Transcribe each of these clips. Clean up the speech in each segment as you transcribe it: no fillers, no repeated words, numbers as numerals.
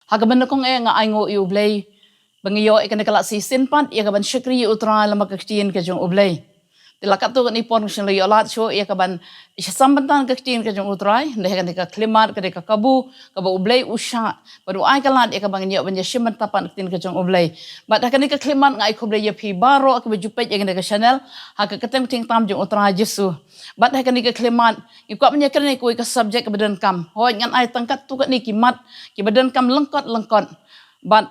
Hagaban na kong nga ay ngo iublay. Bangiyo ikan nakala sisin pan, iya kaban syukri utra lama kaktiin ka jong ublay. Tila katu ni pon sing layo lat so iya kaban isya sambantan kaktiin ka jong utray, ndeh kan ka klimat ka ka kabu, ka ba ublay usya. Baru ay kalat iya kabang nyo banya siman tapan kaktiin ka jong ublay. Bat kan ka klimat nga ay kublay ya pi baro ka bajupet iya kan ka Chanel, ha ka katem ting tam jong utray Jesu. Bat kan ka klimat, ikwa banya kan ko ka subject ka badan kam. Hoy ngan ay tangkat tu ka ni kimat, ki badan kam lengkot. Bat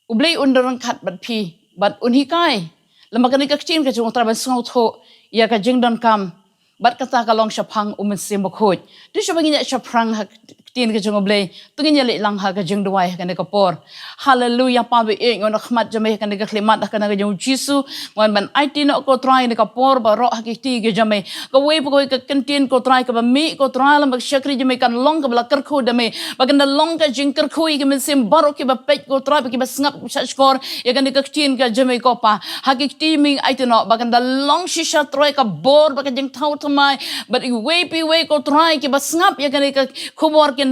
ublay undarang kat bat pi, bat unhikai. Lama kan ikakcin ka jung traban sngau tho, ia ka jingdan kam, bat kata kalong syapang umensim bakhoy. Tu syabangnya syapang hak tin ka jung ublay, tunginya li lang ha ka jing duwai kan kapor. Hallelujah pa be ngon khmat jamai kan ka klimat kan ka jung Jesu, ngon ban IT no ko try ni kapor ba ro hakiti ka jamai. Ka we pa ka kantin ko try ka ba mi ko try lam ba syakri jamai kan long ka bla kerkho dame. Bagan long ka jing kerkho i ka mensim baro ki ba pet ko try ba ki ba ngap skor ya kan ka tin ka jamai ko pa. Hakiti mi IT no bagan long shisha try ka bor ba ka jing thau thamai, but we ko try ki ba ngap ya kan ka khobor kan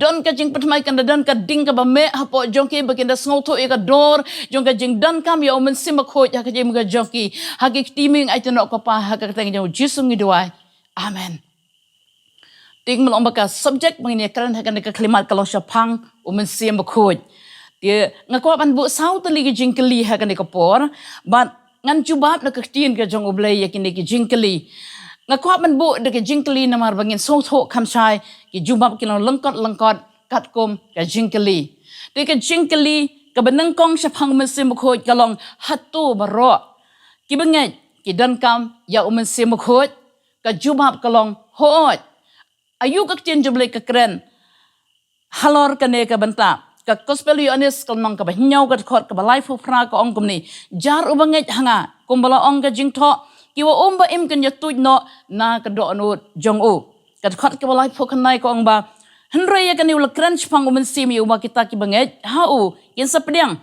don ka jing patmai kan don ka ding ka ba me hapo jongki bakin da sngoto e ka dor jong ka jing dan kam ya omen sim ko ya ka jing ga jongki hagik timing ai no ko pa ha ka tang jong Jesu ngi duai amen ting mel ombaka subject mangini kran ha kan ka klimat kalong syapang omen sim ko dia ngako ban bu sau tali ki jing kli ha kan ka por but ngan jubab na ka tin ka jong oblay ya ki jing kli ngakwa man bu de ke jingkli namar bangin so tho khamsai ki jubab ki lengkot kat kom ka jingkli de ke jingkli ka benang kong syapang mesim khoj kalong hatu baro ki bangai ki dan kam ya mesim khoj ka jubab kalong hoj ayu ka tin juble ka kren halor ka ne ka banta ka gospel yonis kalmang ka bahnyau ka khot ka balai fu fra ka ong kumni jar ubangai hanga kumbala ong ka jingtho kiwa omba im kan yatuj no na ka do no jong u kat khat ke balai phokan nai ko angba henre ya kan ul crunch pang umen sim yu ma kita ki banget ha u yin sapdiang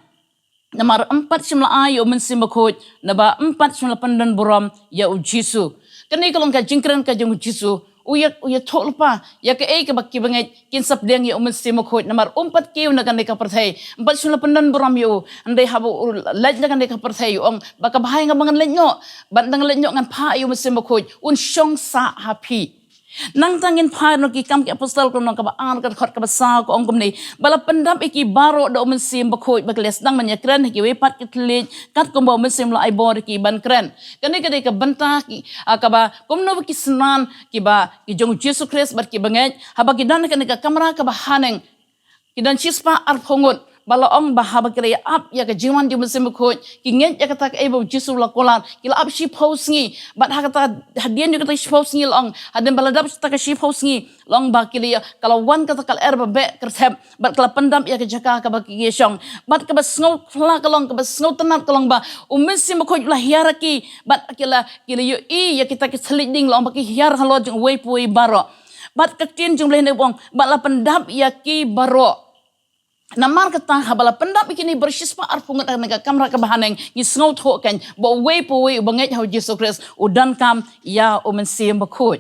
namar 4 simla ay umen sim khoj na ba 4 simla pandan buram ya u Jesu kani kalong ka jingkran ka jong Jesu uya tholpa ya ke ka bakki banget kin sapdiang ya umen sim khoj namar 4 kiu na kan ka parthai 4 simla pandan buram yu andai habu laj na kan ka parthai yu ong baka bahay nga bangan lenyo bandang lenyo ngan pa yu mesim khoj un shong sa happy nang tangin pa no ki kam ki apostol ko nang ka ba an ka khot ka ba sa ko ong kumni bala pandam iki baro do mesim khoj bakles nang manya kran ki we pat ki thle kat ko ba mesim la ai bor ki ban kran kani ka de ka banta ki ka ba kumno ki snan ki ba ki jong Jesus Christ bar ki banget haba ki dan ka kamera ka ba haneng ki dan chispa ar phongot bala ong bahaba kire ap ya ka jiwan di mesim khoj ki nget ya kata ebo Jesu la kolan ki la ap shi pos ngi bat ha kata hadian yo kata shi pos ngi long haden bala dap ta ka shi pos ngi long ba ki ya kalau wan kata kal er ba be kerthep bat kala pendam ya ka jaka ka ba ki yeshong bat ka ba sngo khla ka long ka ba sngo tanat ka long ba mesim khoj la hiara ki bat kila yo i ya kita ki sliding long ba ki hiar halo jeng we pui baro bat ka tin jung le ne bong bat la pendam ya ki baro namar kata habala pendap ikini bersispa arpungat nega kamera kebahaneng ni sngout ho kan bo we po we banget how Jesus Christ udan kam ya umensim bakut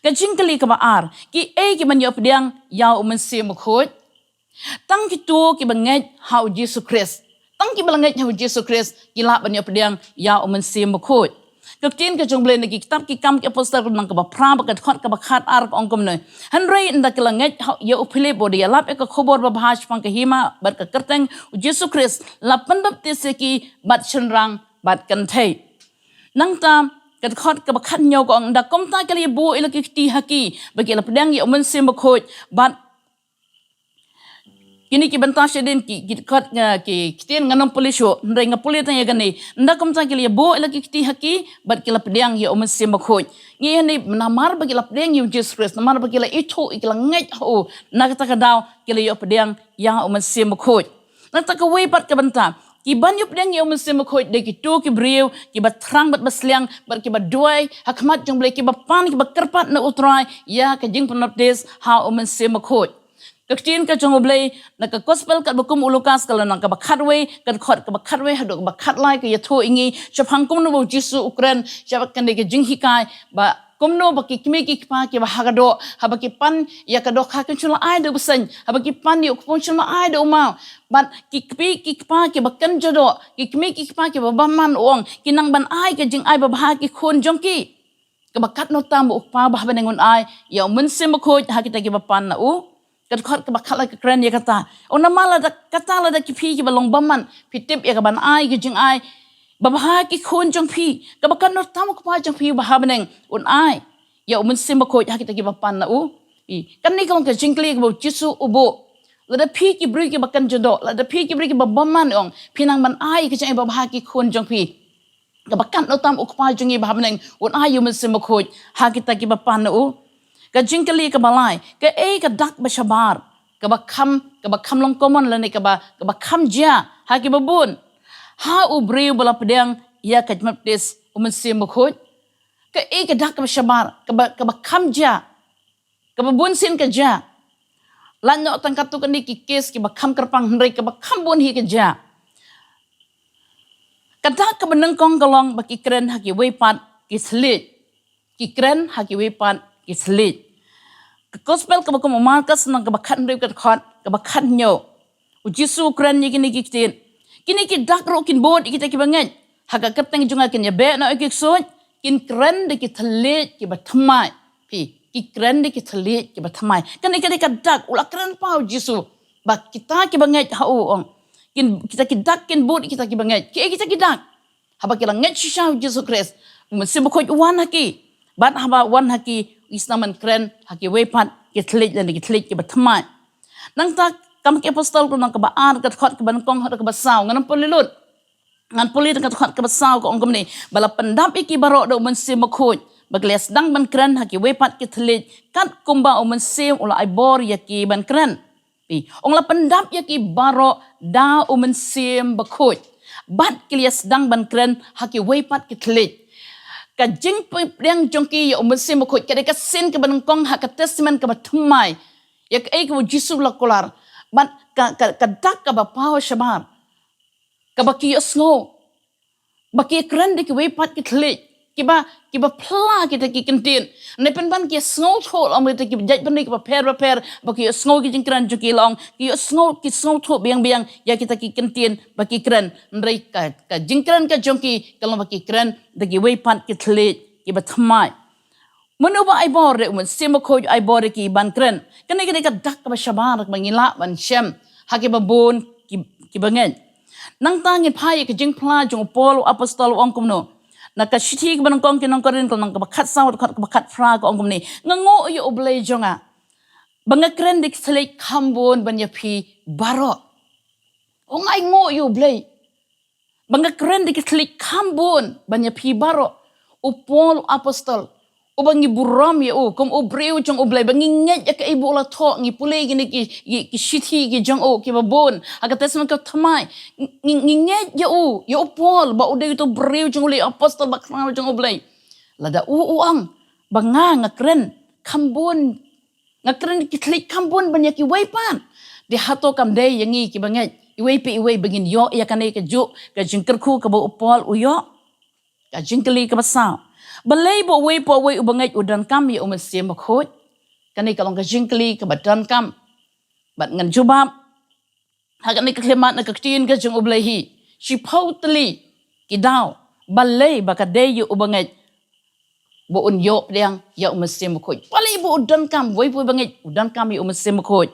ka jingkali ka baar ki ki man yo pediang ya umensim bakut tang kitu ki banget how Jesus Christ tang ki balanget how Jesus Christ ki la ban yo pediang ya umensim bakut Kaktin ka jong blend ki kitab ki kam ki apostol ko nang ka ba pra ba ka khot ka ba khat ar ko ongkom ne hanrei nda ki langet ya uphile body lap ek khobor ba bhaj pang ka hima bar ka kerteng Jesus Christ la pandap te se ki bat chenrang bat kan thei nang ta ka khot ka ba khat nyaw ko nda kom ta ka li bu ila ki ti haki ba ki la pedang ya umen sim ba khoj bat kini ki banta shedin ki kat ki kitien nganong polisyo ndai nga pulit ya gani nda kom ta ki bo ila ki ti haki bat ki la pedang ya umen sim ba khoj ngi ni namar ba ki la pedang yu Jesus Christ namar ba ki la itu ikla ngai ho na ka daw ki la yo pedang ya umen sim ba khoj na ta ka we pat ka banta ki ban yo pedang ya umen sim ba khoj de ki tu ki briu ki ba thrang bat basliang bat ki ba duai hakmat jong ble ki ba pan ki ba kerpat na utrai ya ka jing panap des ha umen sim ba khoj Kaktin ka jong oblay naka gospel kat bakum ulukas kala nang ka bakhatwe kat khot ka bakhatwe hadu bakhat lai ka yatho ingi chapang kum no Jesu Ukraine chapak kan de jing hikai ba komno baki kimi ki pa ki bahagado habaki pan ya kado khakan chula ai do besen habaki pan yo kupon chula ai do mau ban ki pa ki bakan jodo ki kimi ki pa ki babaman ong kinang ban ai ke jing ai babha ki khun jongki ka bakat no tam ukpa bah banengun ai ya mun sim ko ha kita ki bapan na u kat khat ka bakhala ka kren ya kata ona mala da kata la da ki phi ki balong baman pitip ya ka ban ai ki jing ai babha ki khun jong phi ka bakan no tam ukpa jong phi bah baneng un ai ya mun sim ko ha kita ki bapan na u kan ni kong ka jingkli ka jisu ubo lada phi ki bri ki bakan jodo lada phi ki bri ki babaman ong pinang ban ai ki jing ai babha ki khun jong phi kabakan no tam ukpa jungi bahamneng un ayu men simokoj ha kita ki bapan no ka jingkali ka balai ka ka dak ba shabar ka bakam long common lani ka bakam jia ha ki babun ha ubriu bala pedang ya ka jmaptis men simokoj ka ka dak ba shabar ka bakam jia ka babun sin ka jia lan no tang katu kan ki kes ki bakam kerpang hendrai ka bakam bun hi ka jia Kadak ka beneng kong galong baki kren haki weipat ki selit. Ki kren haki weipat ki selit. Ka gospel ka bakum umarkas nang ka bakat nriw kat khot, ka bakat nyo. U Jisu kren ni kini kikitin. Kini ki dak ro kin bod ikita ki banget. Haka kateng junga kin yabe na ikik suot. Kin kren di ki telit ki batamay. Ki kren di ki telit ki batamay. Kan ikita ka dak ula kren pa u Jisu. Bak kita ki banget hau ong. Kita kidak kin bud kita ki banget kita kidak haba kila nget shisha Jesus Christ mesti bukoj wan haki bat haba wan haki islaman kren haki wepat ki tlik dan ki tlik ki batmai nang tak kam ki apostol ko nang ka baar ka khot ka ban kong ka basaw ngan polilut ngan polit ka khot ka basaw ko ongkom ni bala pendap iki baro do mesti bukoj bagles dang ban kren haki wepat ki tlik kat kumba o mesti ula ibor yaki ban kren Ong la pendap ya ki baro da umen sim bakut. Bat kilias dang ban kren haki weipat ki tlit. Ka jing yang jongki ya umen sim bakut. Kada ka sin ka banengkong haka testament ka batumai. Ya ka ay ka Jisu lakular. Bat ka dak ka bapaw shabar. Ka baki yosngo. Baki kren di ki weipat ki tlit. Kiba pla kita ki kentin ne pen ban ki sngo thol am kita ki jaj ban ki per baki sngo ki jingkran juki long ki sngo tho biang ya kita ki kentin baki kran ndrai ka jingkran ka jongki kalau baki kran dagi weipat ki thlet ki batmai menuba ai bor re mun simo khoj ai bor ki ban kran kan ni ka dak ka shabar mangila ban shem haki babun ki bangen nang tangin phai ki jingpla jong pol apostol ong kumno nakashiti ka banang kong kinang korin kong nang kabakat sawat kabakat fra ko ongkom ni ngango yo oblay jonga banga kren dik selek kambon banya pi baro ongay ngo yo oblay banga kren dik selek kambon banya pi baro upol apostol ubangi buram ya kom obreu jong oblay bangi nget ya ka ibu la to ngi pulay gini ki shiti ki jong ki babon aga tesman ka thamai nget ya upol ba uday to breu jong uli apostol bakna jong oblay lada ang banga ngakren kambon ngakren ki klik kambon banyak ki weipan di hato kam day yangi ki banget iweipi bangin yo ya kanay ka ju ka jingkerku ka ba upol uyo ka jingkeli ka basa balay bo way ubangay udan kam ya umasim makhot kanay kalong ka jingkli ka badan kam bat ngan jubab hagan ni kaklimat na kaktiin ka jung ublay hi shipotli kidaw balay baka day ubangay bo unyo diang ya umasim makhot balay bo udan kam way ubangay udan kam ya umasim makhot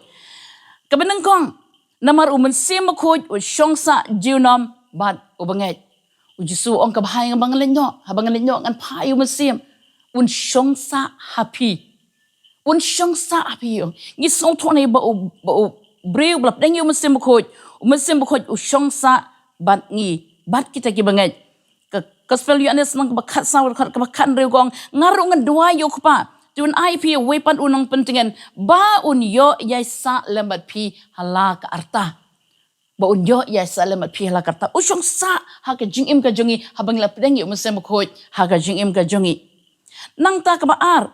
kabanang kong namar umasim makhot o syongsa jiunom bat ubangay Jisu ong kabahay ng habangan linyo ngan payo masim un syongsa happy yung gisong to na ba breu blap deng yung masim bukod u syongsa bat ngi bat kita gibangat gospel yanes nang kabakat sawar kabakan reu gong ngaro ngan dua yo pa tun IP wepan unang pentingan ba un yo yai sa lembat pi hala ka arta baun yo ya salam at pihla karta usyong sa ha ka jingim ka jongi habang lapdeng yo musem khoj ha ka jingim ka jongi nang ta ka baar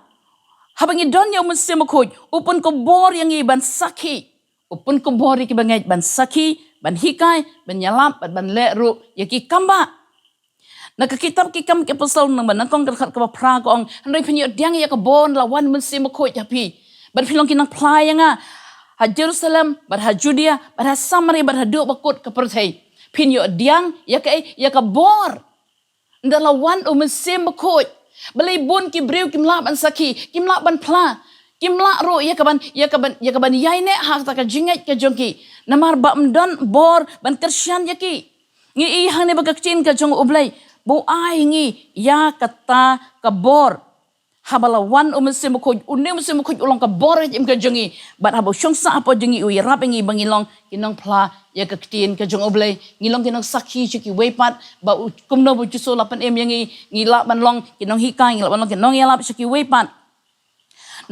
habang idon yo musem khoj upun ko bor yang iban sakhi upun ko bor ki bangay ban sakhi ban hikay ban yalap ban leru yaki kamba Nakakitab kikam ke pasal nang banangkong kat ka pra ko ang hanray pinyo diang ya ka bon lawan men sim ko ya pi bar filong kinang playa nga ha Jerusalem bar ha Judea bar ha Samaria bar ha do bakot ka perthai pinyo diang ya ka bor ndalawan o men sim ko balay bon ki brew kim la ban saki kim la ban pla kim la ro ya ka ban yai ne ha ta ka jingat ka jongki namar ba mdon bor ban Christian ya ki ngi i hang ne bagakchin ka jong ublay bu ai ngi ya kata kabor habalawan umesim ko unem usim ko ulong kabor im ka jongi bat habo syongsa apo jongi u yarap ngi bangilong kinong pla ya ka ktin ka jong oblay ngilong kinong sakhi chiki weipat ba kumno bu juso lapan em yangi ngila banlong kinong hikai ngila banlong kinong yalap chiki weipat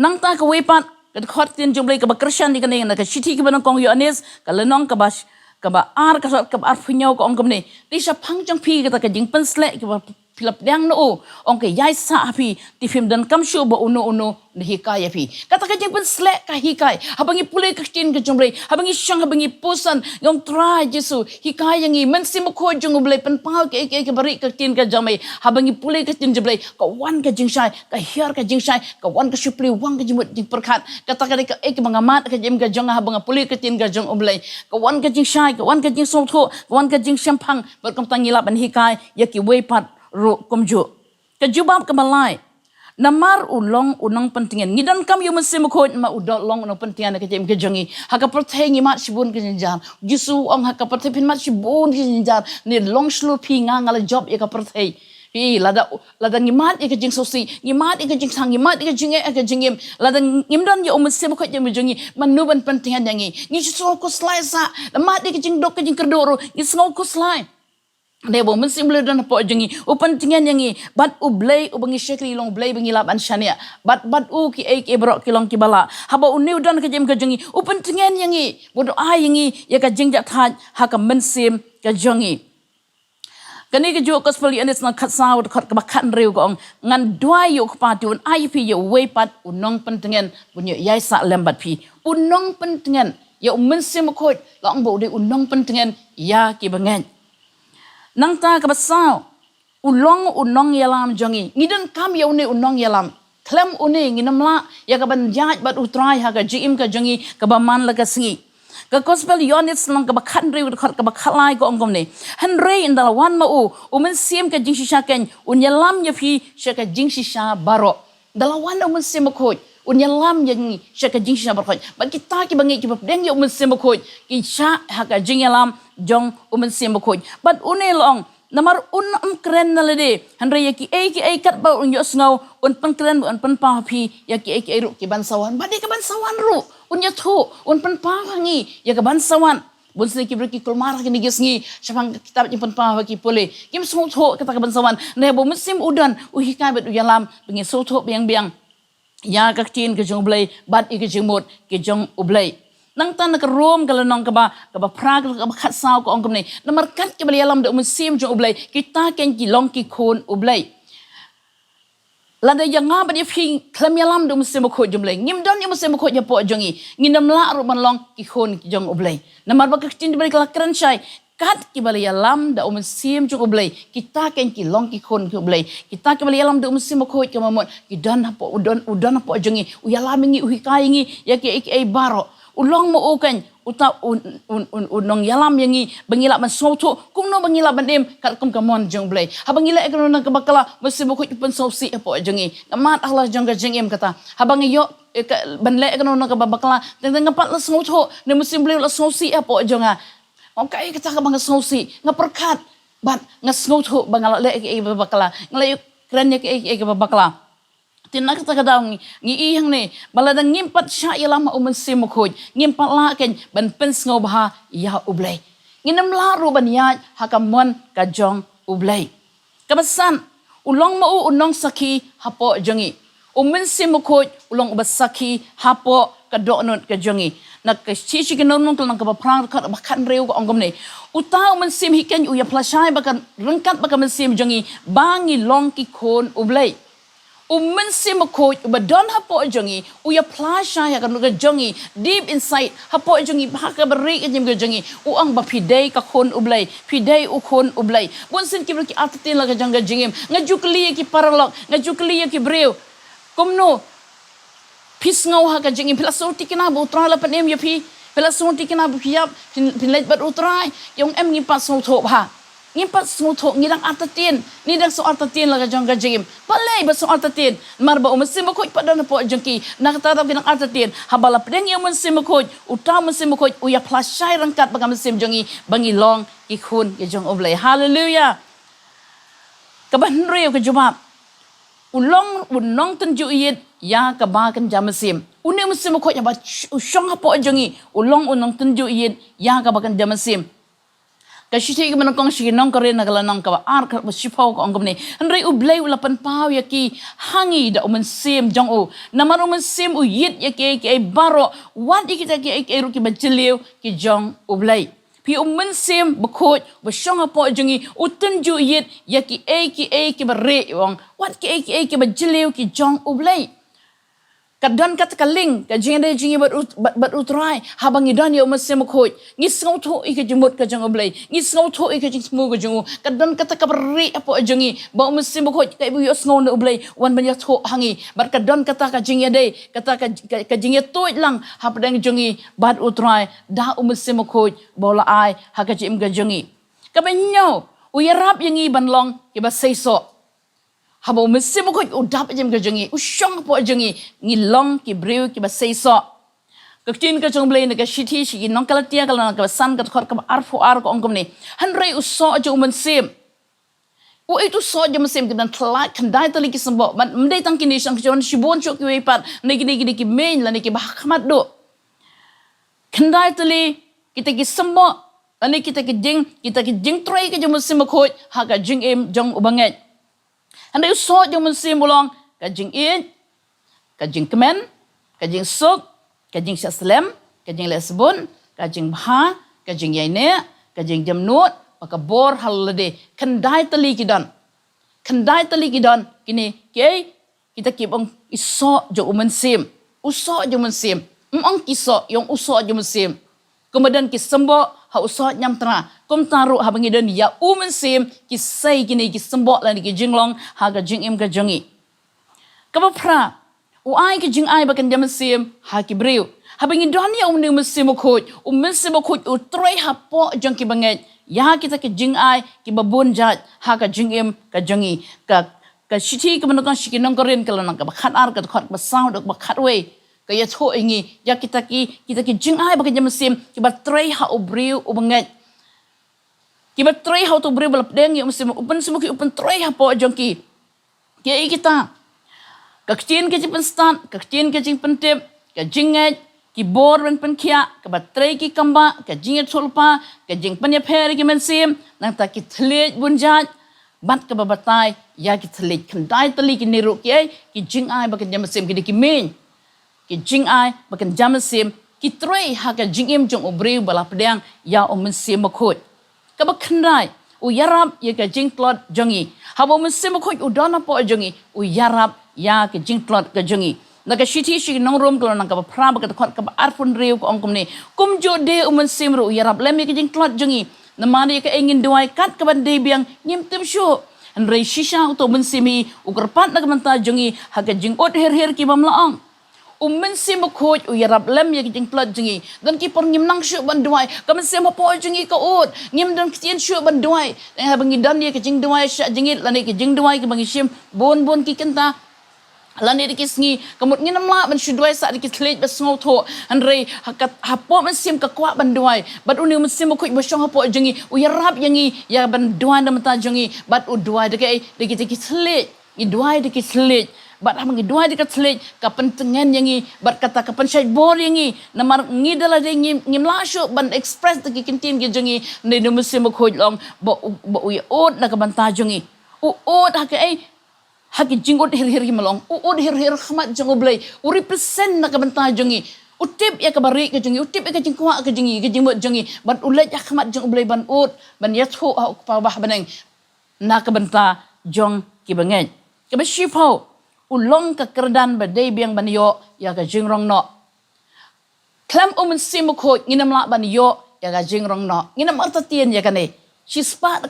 nang ta ka weipat ka khot tin jong blay ka ba Christian di kaneng na ka city ka banong kong yones ka lenong ka bas kaba ar punyau ko ongkom ni di sa pangjang pi kata ka jing pensle ki pilap diang no ong ke yai sa pi ti film dan kam show ba uno ni hikaya pi kata ka jing pensle ka hikai habangi pulai ka tin ka jombre habangi syang habangi pusan ngong try jesu hikaya ngi mensim ko jong blai pen pau ke bari ka tin ka jamai habangi pulai ka tin jombre ka wan ka jing shai ka hiar ka jing shai ka wan ka supli wang ka jimut jing perkat kata ka mangamat ka jim ka jong habanga pulai ka tin ka jong oblai ka wan ka jing shai ka wan ka jing som tho ka wan ka jing shampang ber kam tangilap an hikai yaki weipat ro komjo ka jubab ka malai namar ulong unang pentingan ngidan kam yu mesim ko ma udol long unang pentingan ka jem ka jongi haka pertengi mat sibun ka jinjar jisu ong haka pertepin mat sibun ka jinjar ni long slu pi ngala job ya ka pertei lada ngimat ka jing sosi ngimat ka jing sang ngimat ka jing ka jingim lada ngimdan yu mesim ko jem jongi manuban pentingan yangi ngi so ko slai sa mat ka jing dok ka jing kerdoro ngi sngo ko slai Debo mesti boleh dan apa jengi upentingan yangi bat ublay ubangi syekri long blay bangi laban syania bat u ki brok ki long ki bala haba uniu dan ka jem ka jengi upentingan yangi bodo yangi ya ka jing jak tha ha ka mensim ka jengi kani ke jo gospel anis na khat saud khat ka bakhan riu ko ngan dua yu ka patun ip yu we pat unong pentingan bunyo yai sa lembat pi unong pentingan ya mensim ko long bo de unong pentingan ya ki bangan nang ta ka basau unong yalam jongi ngidan kam ya une unong yalam klem une nginamla ya ka ban jaj bat utrai ha ka jim ka jongi ka ba man la ka singi ka gospel units nang ka ba khan re ka ba khalai ko ongom ne han re indala wan ma umen sim ka jing shisha ken unyalam ya fi sha ka jing shisha baro dala wan umen sim ko unyalam yang sha ka jing shisha baro ba kita ki bangi ki ba deng ya umen sim ko ki sha ha ka jing yalam jong umen sim ko but unelong namar kren na lede hanre yaki kat ba un yos ngau un pan kren un pan pa phi yaki ru ki bansawan ba de ka bansawan ru un ya tho un pan pa ngi ya ka bansawan bun se ki briki kulmar ki ni gisngi syafang kitab ni pan pa ki pole kim so tho kata ka bansawan ne bo musim udan u hikai bet u yalam bengi so tho biang ya ka tin ke jong blai bat i ke jingmot ke jong ublai nang tan ka rom ka lanong ka ba prag ka ba khat saw ko ongkom ni namar kat ke bali alam de musim jo ublai kita ken ki long ki khon ublai lada yanga ba di phing klam yalam de musim ko jumlai ngim don ni musim ko ja po jongi nginam la ro ban long ki khon ki jong ublai namar ba ka tin bali ka kran shai kat ki bali alam da musim jo ublai kita ken ki long ki khon ki ublai kita ke bali alam de musim ko ka mamot ki dan po udon po jongi u yalam ngi u hikai ngi ya ki ai baro ulong mo ukan uta unong yalam yangi bangila man soto kung no bangila bandem kat kum kamon jong blay habangila ekno nang kabakala mesti mo ko ipon sosi apo jongi amat Allah jong ga jengem kata habang yo banle ekno nang kabakala teng ngapat la soto ne mesti blay la sosi apo jonga okay kata ka bang sosi ngaperkat bat ngasnoto bangala le e babakala ngalay kranya ke babakala tinak ta kadang ngi ihang ni baladang ngimpat sya yalam umen simukoj ngimpat la ken ban pens ngo bah ya ublay nginam la ru ban ya hakamon ka jong ublay kabasan ulong mau unong saki hapo jongi umen simukoj ulong ubasaki hapo ka donot ka jongi nak chichi kinon nong lang ka prang ka bakan reu ko ongom ni utaw men sim hiken u ya plasai bakan rengkat bakan men sim jongi bangi long ki kon ublay Umensim coach ubadon hapo jongi uya plasha ya kan ga jongi deep inside hapo jongi baka bari ka jim ga jongi uang ba pidai ka khon ublai pidai u khon ublai bonsin ki ki atatin la ga janga jingim ngajukli ki paralok ngajukli ki breu komno pis ngau ha ka jingim pilasoti kina bu tra la panem ya pi pilasoti kina bu piap pinlait bat utrai yang em ngi pas ngau tho ba ngimpat smuto ngidang atatin nidang so atatin laga jang gajim palai ba so atatin marba umsim ko padana po jangki nakatata ginang atatin habala pedeng yang umsim ko utam umsim ko uya plasai rangkat bagam sim jangi bangi long ikhun ke jang oblai haleluya kaban riu ke jumap unong tenju yit ya kabakan jamasim une umsim ko ya ba usyong po jangi unong tenju yit ya kabakan jamasim Kashiti man kong sige nong kare nagala nong ka ar ka sipaw ko angom ni hanray ublay ulapan paw yaki hangi da umansim jong o naman umansim uyit yaki ay baro wat ikita ki ay ruki bajiliw ki jong ublay pi umansim bakot basyong apo jongi utunju yit yaki ay ki bare wong wat ki ay ki bajiliw ki jong ublay kadon kat kaling ka jingde jingi bat utrai habang idan yo masem khoi ngi sngau tho ik jimot ka jang oblai ngi sngau tho ik jing smu ga jungu kadon kat kabri apo jongi ba masem khoi kai bu yo sngau na oblai wan ban ya tho hangi bar kadon kata ka jingi de kata ka jingi toi lang hapadang jongi bat utrai da masem khoi bola ai ha ka jim ga jongi ka banyo uyarap yangi banlong ki ba seiso habo mesim ko udap jem ka jangi usyong po jangi ngilong ki breu ki ba seiso kaktin ka jong blai na ka shiti shi nong kalatia kala ka san ka khor ka arfu ar ko ongkom ni hanrei uso jo mesim o itu so jo mesim kan thlak khandai tali ki sambo man mdai tang kini sang jon shibon chok ki pat negi ki main la ni ki bahkamat do khandai tali kita ki sambo ani kita ki jing trai ka jo mesim ko ha ka jing em jong ubangai Andai usot yang mensim bolong kajing in, kajing kemen, kajing suk, kajing syaslem, kajing lesbon, kajing bha, kajing yaine, kajing jamnut, pakabor halade kendai tali kidan kini kiai kita kibong isot jo mensim, usot jo mensim, kisok yang usot jo mensim, kemudian kisembo ha usot nyam tra kom taru ha bangidan ya umensim ki sai kini ki sembok lan ki jinglong ha ga jingim ga jangi kapra ai ki jing ai bakan jamesim ha ki breu ha bangidan ya umne mesim khoj utroi ha po jang ki banget ya kita ki jing ai ki babun jat ha ga jingim ga jangi ka shiti ka manakang shikinong korin kalanang ka bakhat ar ka khot ba sound ba khat we kaya tho ingi ya kita ki jing ai bakan jamesim ki batrei ha obriu ubanget ki batrei ha to obriu balapdeng ya mesim upan semuki upan trei ha po jongki kaya kita kakchin ke jipan stan kakchin ke jing pentip ka jinget ki bor ban penkia ka batrei ki kamba ka jinget solpa ka jing panya pher ki mesim nang ta ki thlej bunjat bat ka babatai ya ki thlej khandai tali ki niru ki jing ai bakan jamesim ki min ki jing ai bakan jamasim ki trei ha ka jingim jong obriu bala pedang ya omensim makut ka bakhandai u yarab ya ka jing plot jongi ha bo mensim makut u dona po jongi u yarab ya ka jing plot ka jongi naga shiti shi nong rom ko nang ka pra ba ka khot ka arfun riu ko ongkom ni kum jo de omensim ru yarab lem ka jing plot jongi namani ka engin duai kat ka ban de biang nyim tim shu rei shisha to mensimi u kerpat na ka manta jongi ha ka jing ot her ki bamlaang mensim khoj uyarap lem ya jing plot jingi dan ki por ngim nang shu ban duai ka mensim po jingi ka ut ngim dan kitien shu ban duai ha bangi dan ya ka jing duai sha jingi lani ka jing duai ki bangi shim bon ki kenta lani ki sngi kamut nginam la ban shu duai sa ki thlej ba sngo tho anrei ha po mensim ka kwa ban duai bat uni mensim khoj ba shong ha po jingi uyarap yangi ya ban duai na mata jingi bat u duai de ki thlej i duai de ki thlej bat hamang dua di katslej kapentengan yangi bat kata kapan syait bor yangi namar ngidala de ngim lasho ban express de kintin ge jangi ne no musim khoj long bo u od na kabanta jangi u od ha ke ai ha ke jingot hir ki malong u od hir khmat jango blai u represent na kabanta jangi utip ya kabari ke jangi utip ya ke jingkwa ke jangi ke jingmot jangi ban ulaj khmat jang blai ban od ban yatho pa bah baneng na kabanta jong ki bangai ke ba shipau ulong ka kerdan ba day biang ban yo ya ka jingrong no klam umun simukho nginam la ban yo ya ka jingrong no nginam artatien ya kane chispa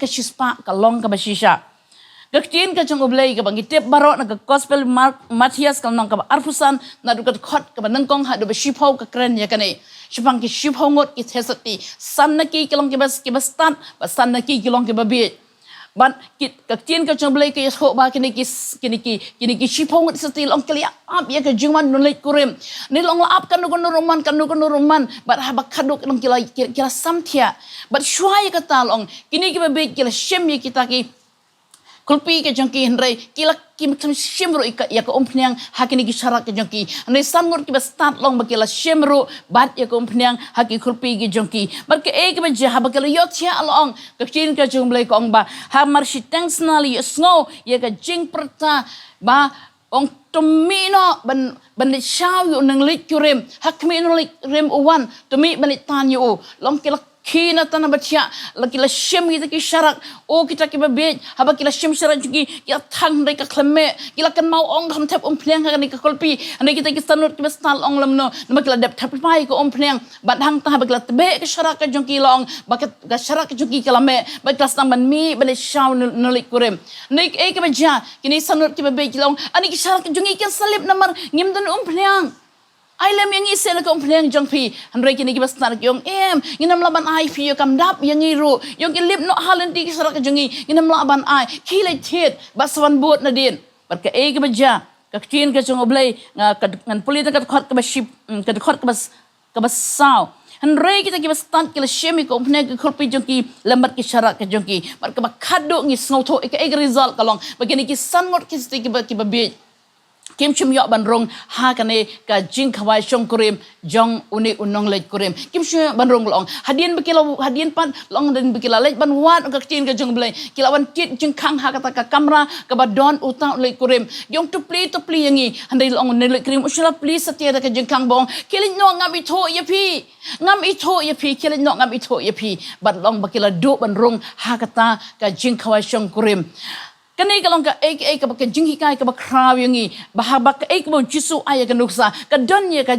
ka long ka basisha gaktin ka jong oblay ka bangitip baro na gospel Matthias kal nong ka arfusan na dukat khot ka banangkong ha do ba shipho ka kren ya kane shipang ki shipho ngot ki thesati san na ki kilong ki bas tan ba san na ki kilong ki babi ban kit gaktin ka jong oblay ka yesho ba kini ki shipho ngot sati long kali ap ya ka jingman nulit kurim ni long ap kan roman bat ha bakaduk long kila samthia bat shwai ka talong kini ki babi kila shem ya kita ki kulpi ke jongki hendrai kila kim shimru ya ko umpnyang hakini ki syarat ke jongki hendrai sangur ki start long bakila shimru bat ya ko umpnyang haki kulpi ki jongki barke ke baja ha bakila yotya along ke chin ke jong blai ko ong ba ha mar shitang snali sngo ya ka jing perta ba ong tomino ban shaw yu nang lit kurim hakmi no lit rem uwan tomi ban tan yu long kila kina tanah baca lagi la shem kita ki syarat kita ki babej haba kila shem syarat juga kita thang mereka kleme kila kan mau ong ham tap umpleng kan ka kolpi ane kita ki stanut ki bestal ong lamno nama kila dap tap pai ko umpleng bat hang tah haba kila tebe ki syarat ka jong ki long bakat ka syarat ka jong ki kala me bat kila stang ban mi ban shaw nolik kurem nek ki baja kini stanut ki babej long ane ki syarat ka jong ki kan salib namar ngimdan umpleng ai lem yang isi nak umpleng jong pi handrai kini ki bastar yong nginam laban ai pi yo kam dap yang iru yong ki lip no halen ti sarak jongi nginam laban ai kilai thet baswan bot na din barka ki baja ka tin ka jong oblay ngan pulit ka khot ka baship ka khot ka basaw handrai kita ki bastan ki la shemi ko umpleng ki khulpi jong ki lambat ki syarat ka jong ki barka bakado ngi snauto ka result kalong bagini ki sangot ki sti ki babi kim chum yo ban rong ha kane ka jing khawai shong kurim jong uni unong lej kurim kim chum ban rong long hadien pan long den bekila lej ban wat ka tin ka jong blai kilawan tit jing khang ha kata ka kamera ka badon utang lej kurim yong to play yangi handai long ne lej kurim usula please satia ka jing khang bong kilin no ngam ito ya pi kilin no ngam ito ya pi bat long bekila do ban rong ha kata ka jing khawai shong kurim kanai kalong ka ka bak jinghi kai ka bak kraw yangi bahabak ka mo jisu aya ka nuksa ka don ya ka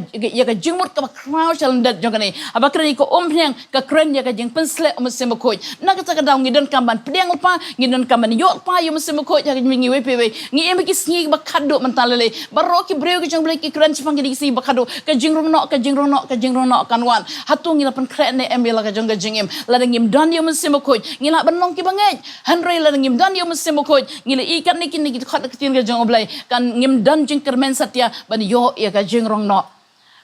jingmut ka bak kraw chalan dat jongani abakrani ko ompheng ka kren ya ka jing pensle umsem khoj na ka ka daw ngidan kamban pdiang pa ngidan kamban yo pa yo umsem khoj ya ngi wepe ngi em ki sngi bak khado mentalele baroki breu ki jong blai ki kren chipang ki si bak khado ka jingrong no kanwan hatu ngi lapan kren ne em la ka jong ka jingem la ngim don yo umsem khoj ngi la ban long ki bangej hanrei la ngim don yo umsem khoj ngile ikan ni kini khot kitin ga jong oblai kan ngim dan jing kermen satya ban yo ya ka jing rong no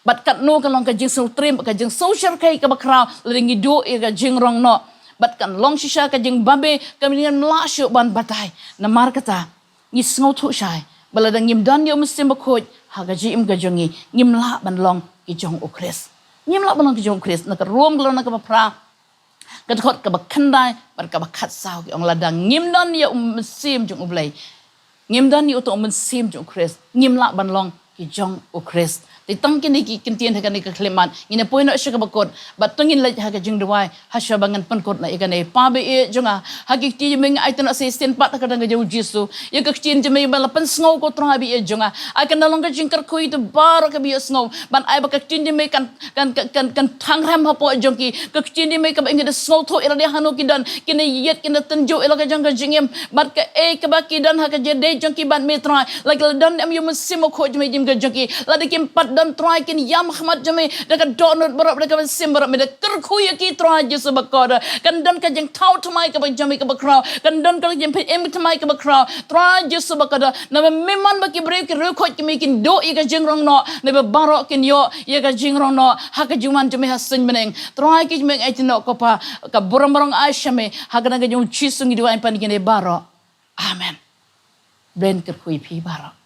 bat kat no kan long ka jing so trim ka jing social kai ka bakraw lengi do ya ka jing rong no bat kan long shisha ka jing babe kaminian lasyo ban batai na markata ni sngo thu shai bala dang ngim dan yo mustim bakhoj ha ga ji im ga jongi ngim la ban long ki jong ukres ngim la ban long ki jong ukres na ka rom glo na ka pra ka khot ka bakhandai bar ka bakhat saw ki ong ladang ngim dan ya sim jong ublai ngim dan ya to sim jong ukres ngim la ban long ki jong ukres ti tong kini ki kintian ha ka ni ka kleman ngina poino sya ka bakot bat tongin la ha ka jing duwai ha sya bangan pankot na ikane pa be jonga ha ki ti meng ai tan assistant pat ka dang ga jisu ya ka tin je me bala pan sngo ko tra bi jonga ai kan long ka jing kar khoi to bar ka bi sngo ban ai ba ka tin je me kan thang ram ha po jongki ka tin je me ka ba ngi sngo to ira de hanu ki dan kini yet kini tenjo ila ka jong ka jingem bat ka ka ba ki dan ha ka je de jongki ban me tra la ka dan am yu musimo ko je me jim ka jongki la de kim pat dan try kin yam khmat jame daga donut barap daga simbar me de terkhuya ki try jesu bakora kan dan ka jeng thau tmai ka jame ka bakraw kan dan ka jeng em tmai ka bakraw try jesu bakada na memman ba ki break ru khot ki me kin do i ka jeng rong no ne ba barok kin yo ye ka jeng rong no ha ka juman jame hasin meneng try ki me ai tino ko pa ka borong aishame ha ka jeng chisung di wan pan kin e baro amen ben terkhui pi baro